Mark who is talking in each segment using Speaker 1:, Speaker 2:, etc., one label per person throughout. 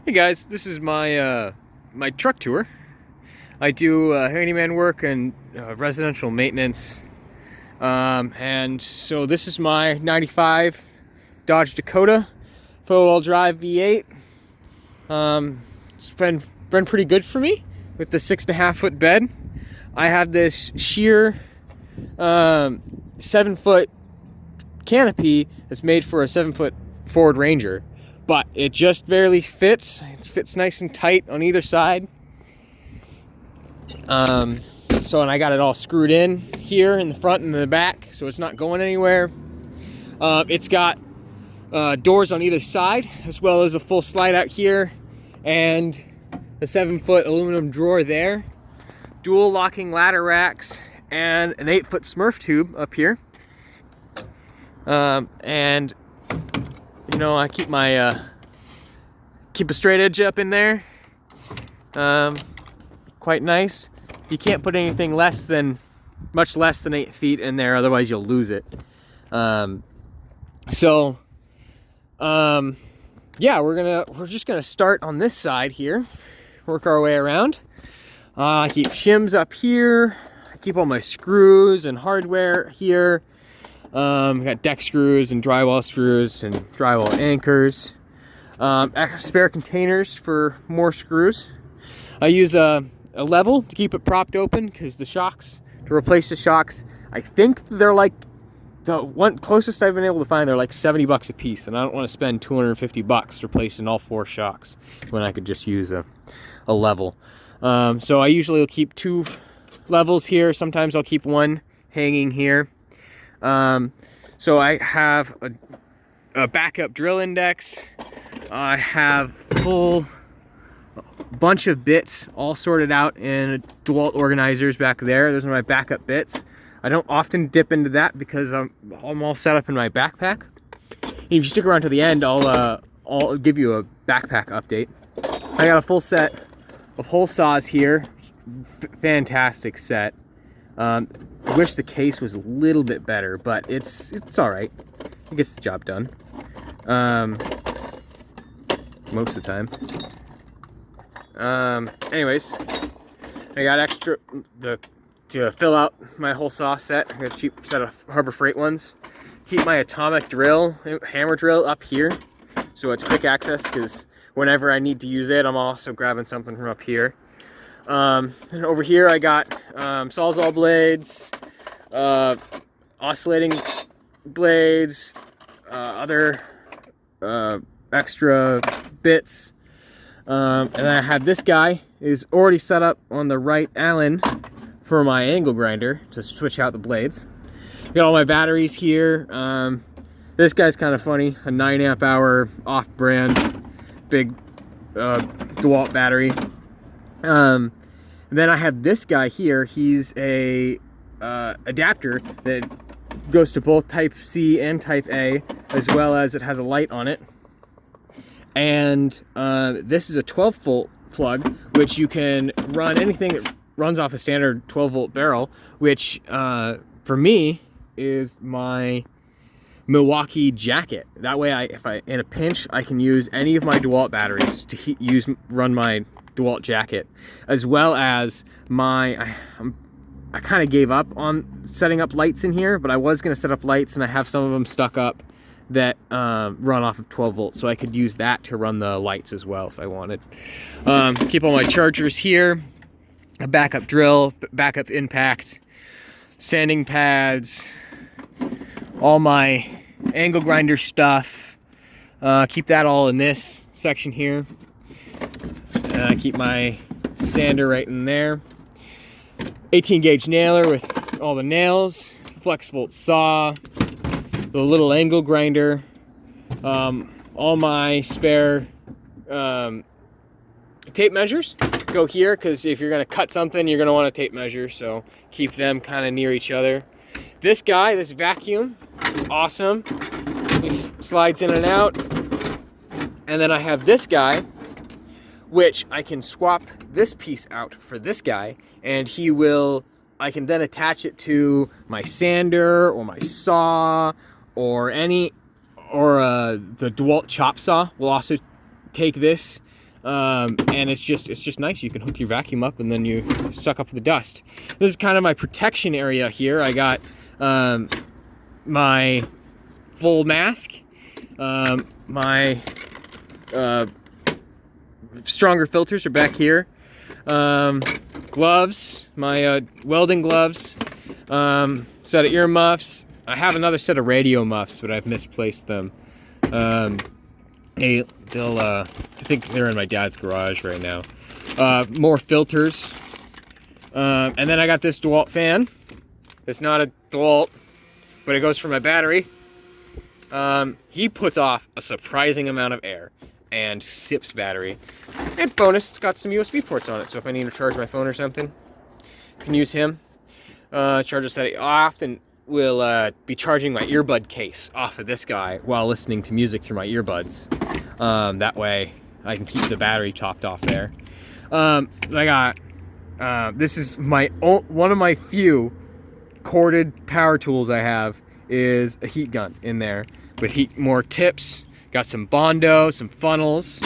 Speaker 1: Hey guys, this is my my truck tour. I do handyman work and residential maintenance, and so this is my '95 Dodge Dakota four-wheel drive V8. It's been pretty good for me with the 6.5-foot bed. I have this sheer 7-foot canopy that's made for a 7-foot Ford Ranger, but it just barely fits. It fits nice and tight on either side. And I got it all screwed in here in the front and in the back, so it's not going anywhere. It's got doors on either side, as well as a full slide out here, and a 7-foot aluminum drawer there, dual locking ladder racks, and an 8-foot Smurf tube up here. And you know, I keep my keep a straight edge up in there. Quite nice. You can't put anything much less than 8 feet in there, otherwise you'll lose it. Yeah, we're just gonna start on this side here, work our way around. I keep shims up here. I keep all my screws and hardware here. Got deck screws and drywall screws and drywall anchors. Spare containers for more screws. I use a level to keep it propped open because to replace the shocks, I think they're like, the one closest I've been able to find, they're like $70 a piece, and I don't want to spend $250 replacing all 4 shocks when I could just use a level. So I usually will keep 2 levels here. Sometimes I'll keep one hanging here. So I have a backup drill index. I have full bunch of bits all sorted out in DeWalt organizers back there. Those are my backup bits. I don't often dip into that because I'm all set up in my backpack. If you stick around to the end, I'll give you a backpack update. I got a full set of hole saws here. Fantastic set. I wish the case was a little bit better, but it's all right. It gets the job done. Most of the time. Anyways, I got extra to fill out my hole saw set. I got a cheap set of Harbor Freight ones. Keep my atomic drill, hammer drill up here, so it's quick access, because whenever I need to use it, I'm also grabbing something from up here. And over here I got Sawzall blades, oscillating blades, other extra bits. And I have this guy is already set up on the right Allen for my angle grinder to switch out the blades. Got all my batteries here. This guy's kind of funny, a 9 amp hour off-brand big DeWalt battery. And then I have this guy here. He's a adapter that goes to both Type C and Type A, as well as it has a light on it. And this is a 12-volt plug, which you can run anything that runs off a standard 12-volt barrel, which for me is my Milwaukee jacket. That way, if I in a pinch, I can use any of my DeWalt batteries to run my DeWalt jacket, as well as I kind of gave up on setting up lights in here, but I was going to set up lights, and I have some of them stuck up that run off of 12 volts, so I could use that to run the lights as well if I wanted. Keep all my chargers here, a backup drill, backup impact, sanding pads, all my angle grinder stuff. Keep that all in this section here. Keep my sander right in there. 18 gauge nailer with all the nails, flex volt saw, the little angle grinder, all my spare tape measures go here, because if you're going to cut something, you're going to want a tape measure, so keep them kind of near each other. This guy, this vacuum, is awesome. He slides in and out. And then I have this guy, which I can swap this piece out for this guy, and I can then attach it to my sander or my saw or the DeWalt chop saw. Will also take this and it's just nice. You can hook your vacuum up and then you suck up the dust. This is kind of my protection area here. I got my full mask, my stronger filters are back here, gloves, my welding gloves, set of ear muffs. I have another set of radio muffs, but I've misplaced them. I think they're in my dad's garage right now. More filters, and then I got this DeWalt fan. It's not a DeWalt, but it goes for my battery. He puts off a surprising amount of air and sips battery. And bonus, it's got some USB ports on it, so if I need to charge my phone or something, I can use him. Charger setting. I often will be charging my earbud case off of this guy while listening to music through my earbuds. That way I can keep the battery topped off there. I got, this is one of my few corded power tools I have is a heat gun in there with more tips. Got some Bondo, some funnels.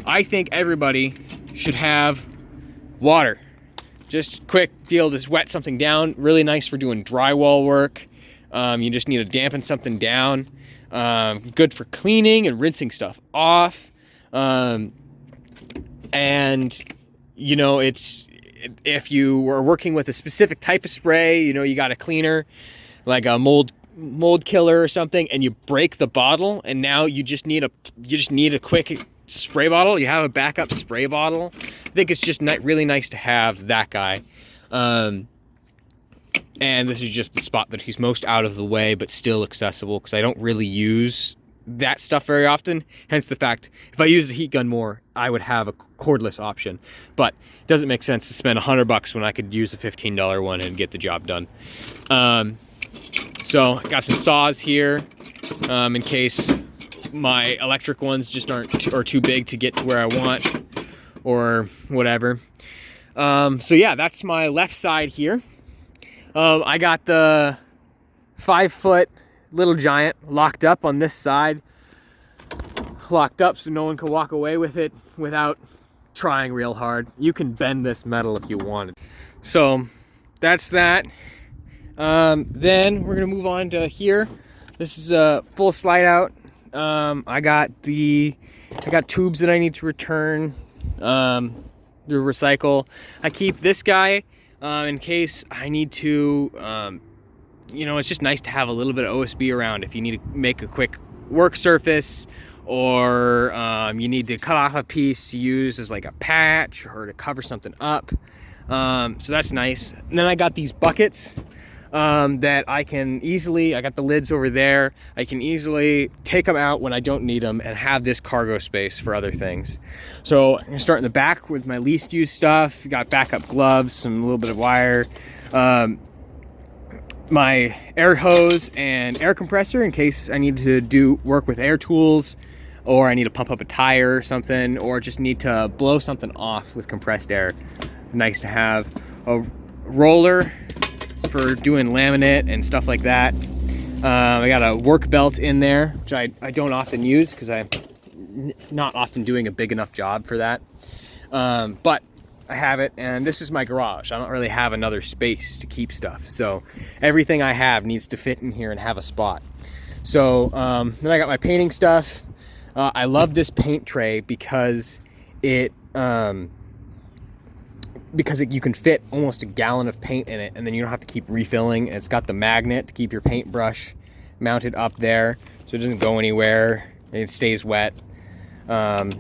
Speaker 1: I think everybody should have water. Just quick deal to wet something down. Really nice for doing drywall work. You just need to dampen something down. Good for cleaning and rinsing stuff off. And you know, if you are working with a specific type of spray, you know, you got a cleaner, like a mold killer or something, and you break the bottle, and now you just need a quick spray bottle. You have a backup spray bottle. I think it's just really nice to have that guy. And this is just the spot that he's most out of the way but still accessible, because I don't really use that stuff very often. Hence the fact, if I use the heat gun more, I would have a cordless option. But it doesn't make sense to spend $100 when I could use a $15 one and get the job done. So I got some saws here, in case my electric ones just are too big to get to where I want or whatever. So yeah, that's my left side here. I got the 5-foot Little Giant locked up on this side, locked up so no one can walk away with it without trying real hard. You can bend this metal if you wanted. So that's that. Then we're gonna move on to here. This is a full slide out. I got tubes that I need to return, to recycle. I keep this guy in case I need to, you know, it's just nice to have a little bit of OSB around if you need to make a quick work surface, or you need to cut off a piece to use as like a patch or to cover something up. So that's nice. And then I got these buckets that I can easily, I got the lids over there, I can easily take them out when I don't need them and have this cargo space for other things. So I'm gonna start in the back with my least used stuff. Got backup gloves, a little bit of wire, my air hose and air compressor in case I need to do work with air tools, or I need to pump up a tire or something, or just need to blow something off with compressed air. Nice to have. A roller for doing laminate and stuff like that. I got a work belt in there, which I don't often use because I'm not often doing a big enough job for that. But I have it, and this is my garage. I don't really have another space to keep stuff, so everything I have needs to fit in here and have a spot. So then I got my painting stuff. I love this paint tray because you can fit almost a gallon of paint in it, and then you don't have to keep refilling. And it's got the magnet to keep your paintbrush mounted up there so it doesn't go anywhere. It stays wet, but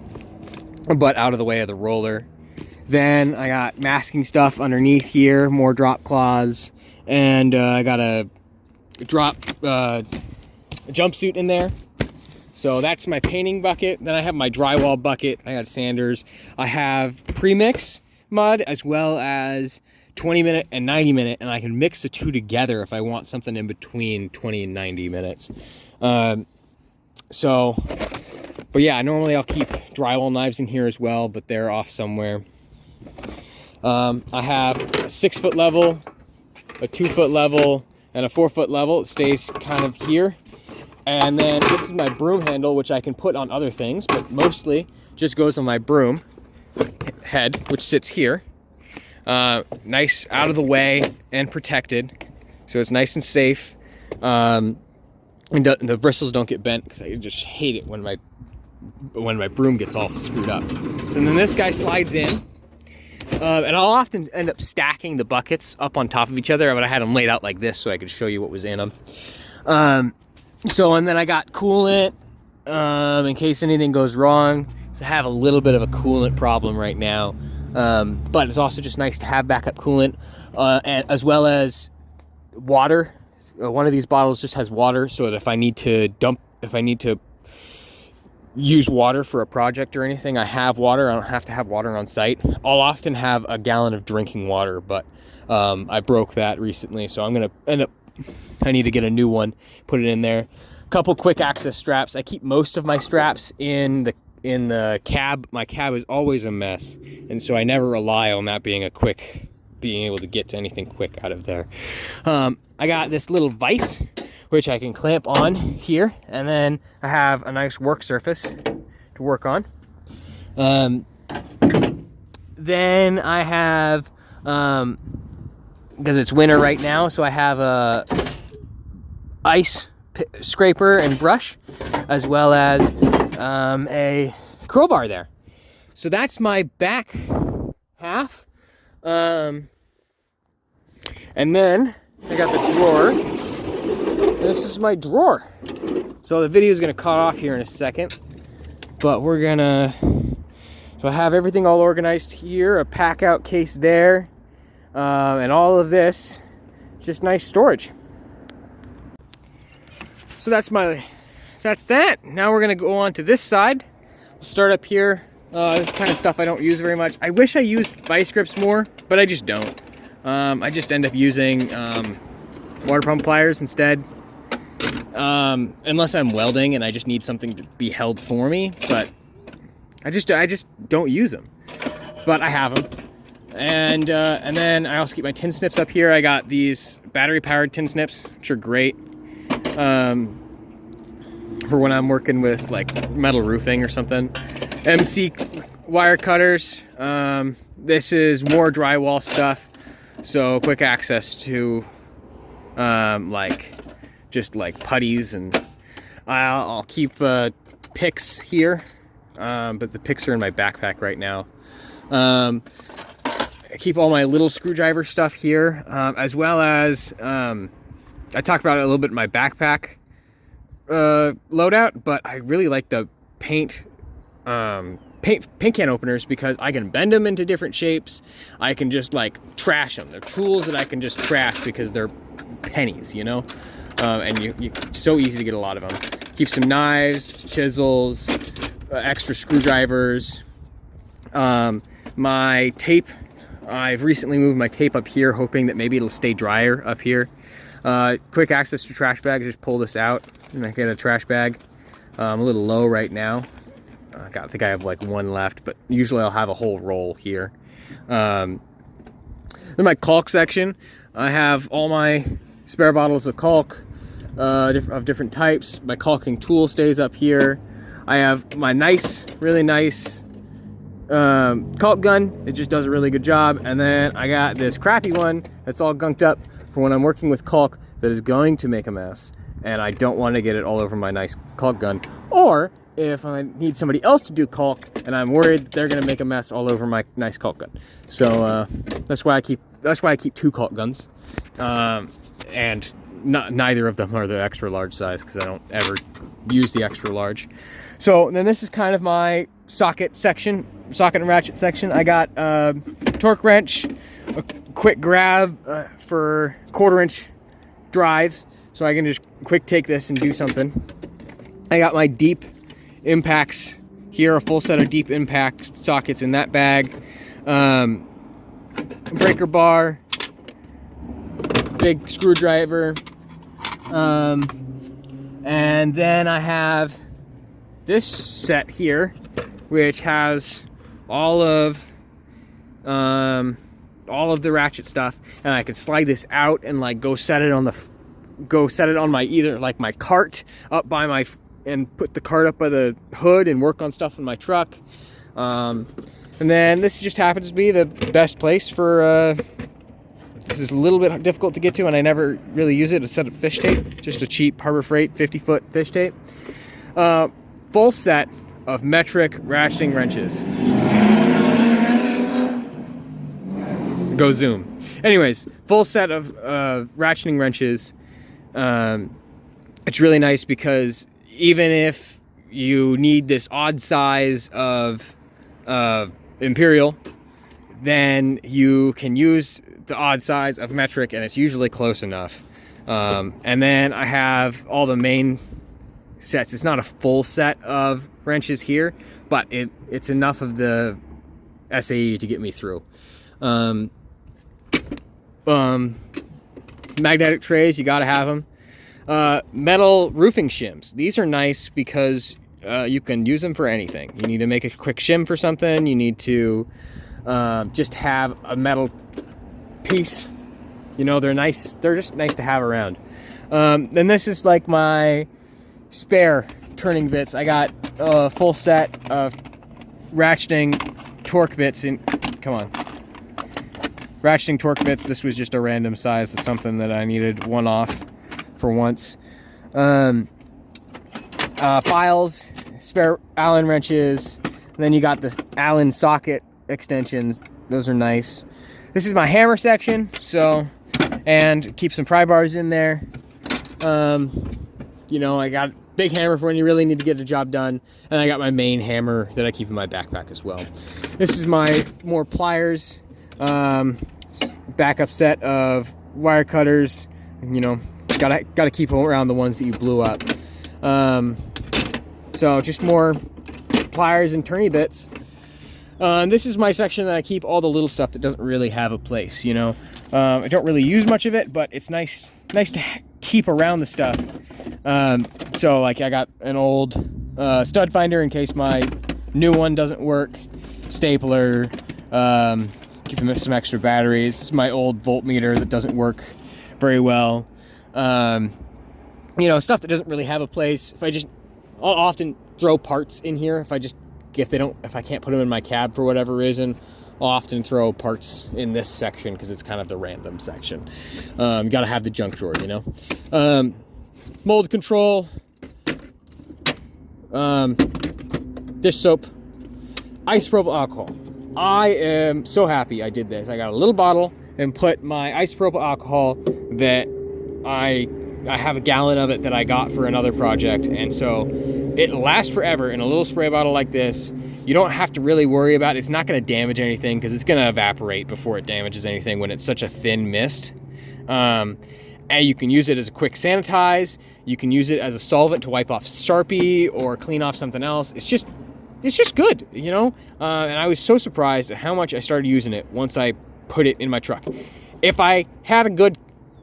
Speaker 1: out of the way of the roller. Then I got masking stuff underneath here, more drop cloths, and I got a jumpsuit in there. So that's my painting bucket. Then I have my drywall bucket. I got sanders. I have premix mud as well as 20-minute and 90-minute, and I can mix the two together if I want something in between 20 and 90 minutes. But yeah, normally I'll keep drywall knives in here as well, but they're off somewhere. I have a 6-foot level, a 2-foot level, and a 4-foot level. It stays kind of here. And then this is my broom handle, which I can put on other things, but mostly just goes on my broom head, which sits here. Nice out of the way and protected, so it's nice and safe. And the bristles don't get bent, because I just hate it when my broom gets all screwed up. So then this guy slides in, and I'll often end up stacking the buckets up on top of each other, but I had them laid out like this so I could show you what was in them. And then I got coolant in case anything goes wrong. So I have a little bit of a coolant problem right now, but it's also just nice to have backup coolant, and as well as water. One of these bottles just has water, so that if I need to use water for a project or anything, I have water. I don't have to have water on site. I'll often have a gallon of drinking water, but I broke that recently, so I'm gonna I need to get a new one, put it in there. A couple quick access straps. I keep most of my straps in the cab. My cab is always a mess, and so I never rely on that being able to get to anything quick out of there. I got this little vise, which I can clamp on here, and then I have a nice work surface to work on. Then I have, because it's winter right now, so I have a ice scraper and brush, as well as a crowbar there. So that's my back half. And then I got the drawer. This is my drawer. So the video is gonna cut off here in a second, but so I have everything all organized here, a pack out case there, and all of this, just nice storage. So that's that. Now we're gonna go on to this side. We'll start up here. This kind of stuff I don't use very much. I wish I used vice grips more, but I just don't. I just end up using water pump pliers instead, unless I'm welding and I just need something to be held for me. But I just don't use them. But I have them, and then I also keep my tin snips up here. I got these battery-powered tin snips, which are great for when I'm working with like metal roofing or something. MC wire cutters. This is more drywall stuff, so quick access to just like putties, and I'll keep picks here, but the picks are in my backpack right now. I keep all my little screwdriver stuff here, as well as I talked about it a little bit in my backpack loadout, but I really like the paint can openers, because I can bend them into different shapes. I can just like trash them. They're tools that I can just trash because they're pennies, you know? And you so easy to get a lot of them. Keep some knives, chisels, extra screwdrivers. My tape, I've recently moved my tape up here, hoping that maybe it'll stay drier up here. Quick access to trash bags. Just pull this out and I get a trash bag. I'm a little low right now. I think I have like one left, but usually I'll have a whole roll here. In my caulk section, I have all my spare bottles of caulk of different types. My caulking tool stays up here. I have my really nice caulk gun. It just does a really good job. And then I got this crappy one that's all gunked up for when I'm working with caulk that is going to make a mess, and I don't want to get it all over my nice caulk gun. Or if I need somebody else to do caulk and I'm worried they're gonna make a mess all over my nice caulk gun. So that's why I keep two caulk guns, and neither of them are the extra large size, because I don't ever use the extra large. So then this is kind of my socket and ratchet section. I got a torque wrench, a quick grab for 1/4-inch drives, so I can just quick take this and do something. I got my deep impacts here, a full set of deep impact sockets in that bag, breaker bar, big screwdriver, and then I have this set here, which has all of the ratchet stuff, and I can slide this out and like go set it on the go set it on my either like my cart up by my, and put the cart up by the hood and work on stuff in my truck. And then this just happens to be the best place for, this is a little bit difficult to get to and I never really use it, a set of fish tape, just a cheap Harbor Freight 50-foot fish tape. Full set of metric ratcheting wrenches. Go zoom. Anyways, full set of ratcheting wrenches. It's really nice because even if you need this odd size of Imperial, then you can use the odd size of metric and it's usually close enough. And then I have all the main sets. It's not a full set of wrenches here, but it's enough of the SAE to get me through. Magnetic trays, you gotta have them. Metal roofing shims. These are nice because you can use them for anything. You need to make a quick shim for something. You need to just have a metal piece. You know, they're nice. They're just nice to have around. And this is like my spare turning bits. I got a full set of ratcheting torque bits in. Come on. Ratcheting torque bits. This was just a random size of something that I needed one off for once. Files, spare Allen wrenches. Then you got the Allen socket extensions. Those are nice. This is my hammer section. So, and keep some pry bars in there. You know, I got a big hammer for when you really need to get the job done. And I got my main hammer that I keep in my backpack as well. This is my more pliers. Backup set of wire cutters. You know, gotta keep around the ones that you blew up. So just more pliers and turny bits. This is my section that I keep all the little stuff that doesn't really have a place. You know, I don't really use much of it, but it's nice to keep around the stuff. So like I got an old stud finder in case my new one doesn't work. Stapler. Keep some extra batteries. This is my old voltmeter that doesn't work very well. You know, stuff that doesn't really have a place. I'll often throw parts in here if I can't put them in my cab for whatever reason. I'll often throw parts in this section because it's kind of the random section. You gotta have the junk drawer, you know. Mold control. Dish soap. Isopropyl alcohol. I am so happy I did this. I got a little bottle and put my isopropyl alcohol that I have a gallon of it that I got for another project, and so it lasts forever in a little spray bottle like this. You don't have to really worry about it. It's not going to damage anything because it's going to evaporate before it damages anything when it's such a thin mist. And you can use it as a quick sanitize. You can use it as a solvent to wipe off Sharpie or clean off something else. It's just good, you know? And I was so surprised at how much I started using it once I put it in my truck. If I had a good,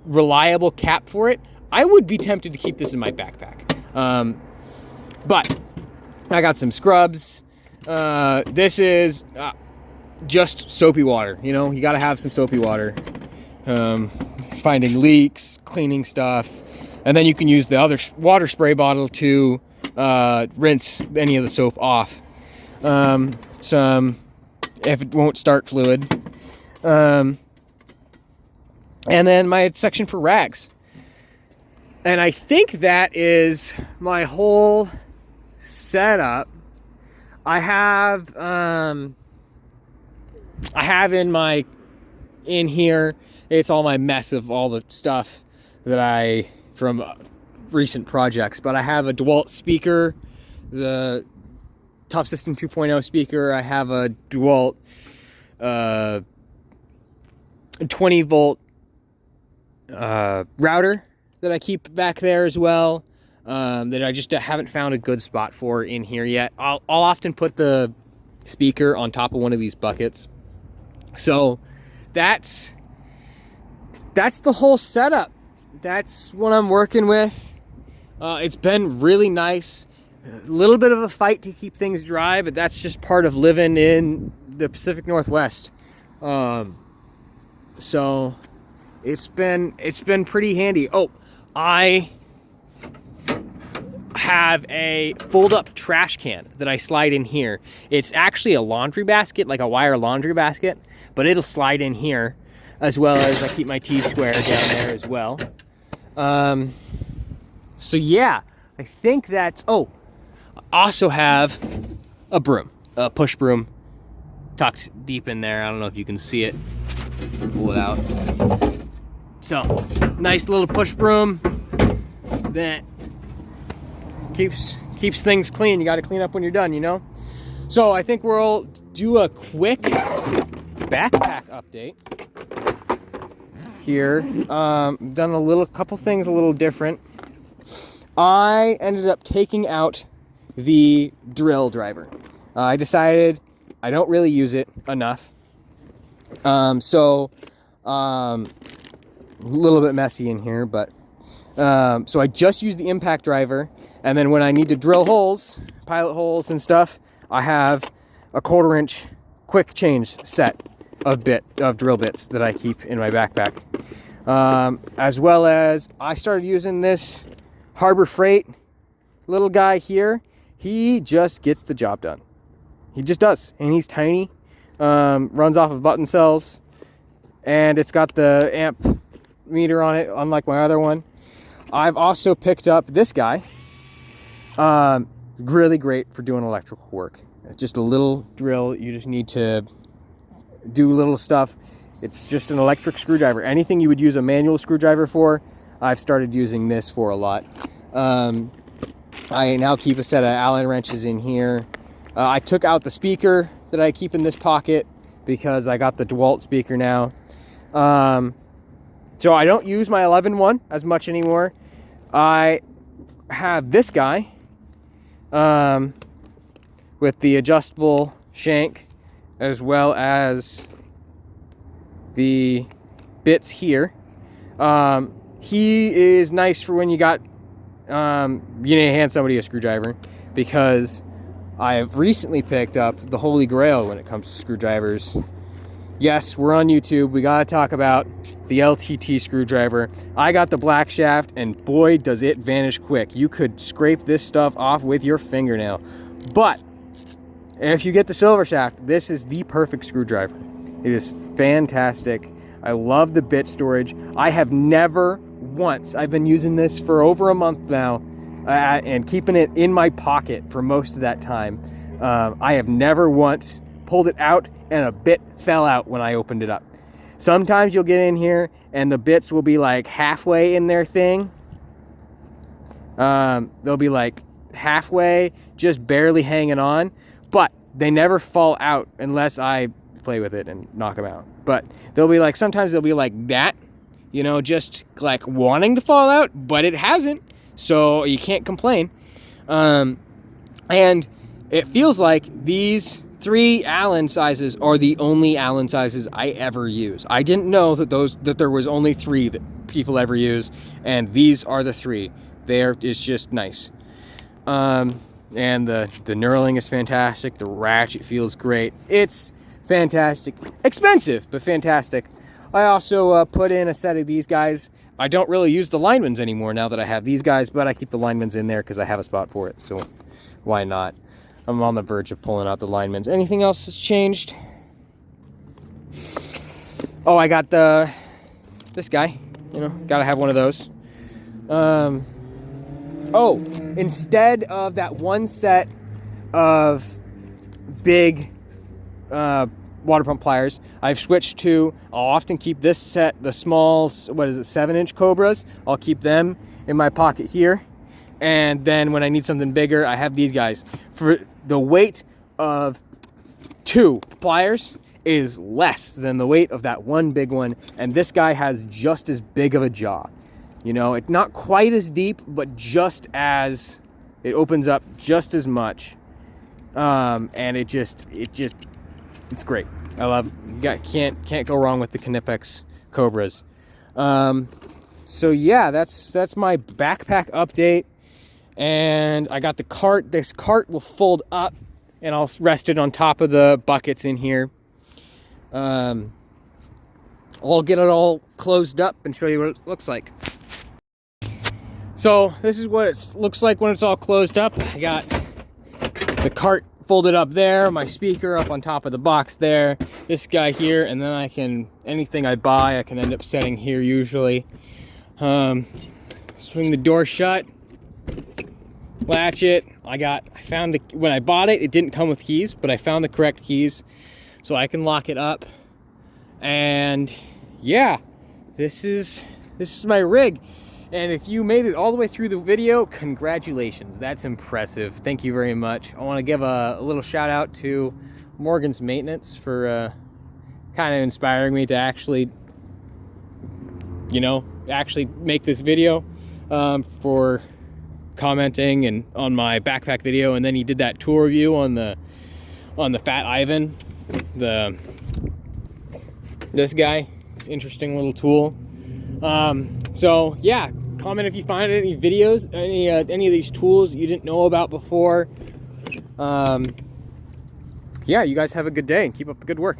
Speaker 1: reliable cap for it, I would be tempted to keep this in my backpack. But I got some scrubs. This is just soapy water, you know? You gotta have some soapy water. Finding leaks, cleaning stuff. And then you can use the other water spray bottle to rinse any of the soap off. Some, if it won't start fluid. And then my section for rags. And I think that is my whole setup. I have in here, it's all my mess of all the stuff that from recent projects, but I have a DeWalt speaker, the Top System 2.0 speaker. I have a DeWalt 20 volt router that I keep back there as well, that I just haven't found a good spot for in here yet. I'll often put the speaker on top of one of these buckets. So that's the whole setup. That's what I'm working with. It's been really nice. A little bit of a fight to keep things dry, but that's just part of living in the Pacific Northwest. So it's been pretty handy. Oh, I have a fold-up trash can that I slide in here. It's actually a laundry basket, like a wire laundry basket, but it'll slide in here, as well as I keep my T-square down there as well. So yeah, I think that's, oh, I also have a broom, a push broom tucked deep in there. I don't know if you can see it. Pull it out. So, nice little push broom that keeps things clean. You got to clean up when you're done, you know? So I think we'll do a quick backpack update here. Done a couple things a little different. I ended up taking out the drill driver. I decided I don't really use it enough. So a little bit messy in here, but so I just use the impact driver, and then when I need to drill holes, pilot holes and stuff, I have a 1/4 inch quick change set of drill bits that I keep in my backpack. As well as I started using this Harbor Freight little guy here. He just gets the job done. He just does, and he's tiny. Runs off of button cells, and it's got the amp meter on it, unlike my other one. I've also picked up this guy. Really great for doing electrical work. Just a little drill. You just need to do little stuff. It's just an electric screwdriver. Anything you would use a manual screwdriver for, I've started using this for a lot. I now keep a set of Allen wrenches in here. I took out the speaker that I keep in this pocket because I got the DeWalt speaker now. So I don't use my 11-1 as much anymore. I have this guy with the adjustable shank, as well as the bits here. He is nice for when you got you need to hand somebody a screwdriver, because I have recently picked up the holy grail when it comes to screwdrivers. Yes, we're on YouTube. We got to talk about the LTT screwdriver. I got the black shaft, and boy, does it vanish quick. You could scrape this stuff off with your fingernail. But if you get the silver shaft, this is the perfect screwdriver. It is fantastic. I love the bit storage. I have never once, I've been using this for over a month now, and keeping it in my pocket for most of that time. I have never once pulled it out and a bit fell out when I opened it up. Sometimes you'll get in here and the bits will be like halfway in their thing. They'll be like halfway, just barely hanging on, but they never fall out unless I play with it and knock them out. But they'll be like, sometimes they'll be like that, you know, just like wanting to fall out, but it hasn't. So you can't complain. And it feels like these 3 Allen sizes are the only Allen sizes I ever use. I didn't know that there was only 3 that people ever use, and these are the 3. It's just nice. And the knurling is fantastic. The ratchet feels great. It's fantastic. Expensive, but fantastic. I also put in a set of these guys. I don't really use the linemans anymore now that I have these guys, but I keep the linemans in there because I have a spot for it, so why not? I'm on the verge of pulling out the linemans. Anything else that's changed? Oh, I got this guy. You know, gotta have one of those. Oh, instead of that one set of big water pump pliers, I've switched to, I'll often keep this set, the small, 7-inch Cobras. I'll keep them in my pocket here. And then when I need something bigger, I have these guys. For the weight of 2 pliers is less than the weight of that one big one. And this guy has just as big of a jaw. You know, it's not quite as deep, but just as, it opens up just as much. And it's great. I love, can't go wrong with the Knipex Cobras. So yeah, that's my backpack update. And I got the cart. This cart will fold up, and I'll rest it on top of the buckets in here. I'll get it all closed up and show you what it looks like. So this is what it looks like when it's all closed up. I got the cart folded up there, my speaker up on top of the box there, this guy here, and then I can, anything I buy, I can end up setting here usually. Swing the door shut, latch it. When I bought it, it didn't come with keys, but I found the correct keys, so I can lock it up. And yeah, this is my rig. And if you made it all the way through the video, congratulations. That's impressive. Thank you very much. I want to give a little shout out to Morgan's Maintenance for kind of inspiring me to actually, actually make this video, for commenting and on my backpack video. And then he did that tour review on the Fat Ivan, this guy. Interesting little tool. So yeah, comment if you find any videos, any of these tools you didn't know about before. Yeah, you guys have a good day and keep up the good work.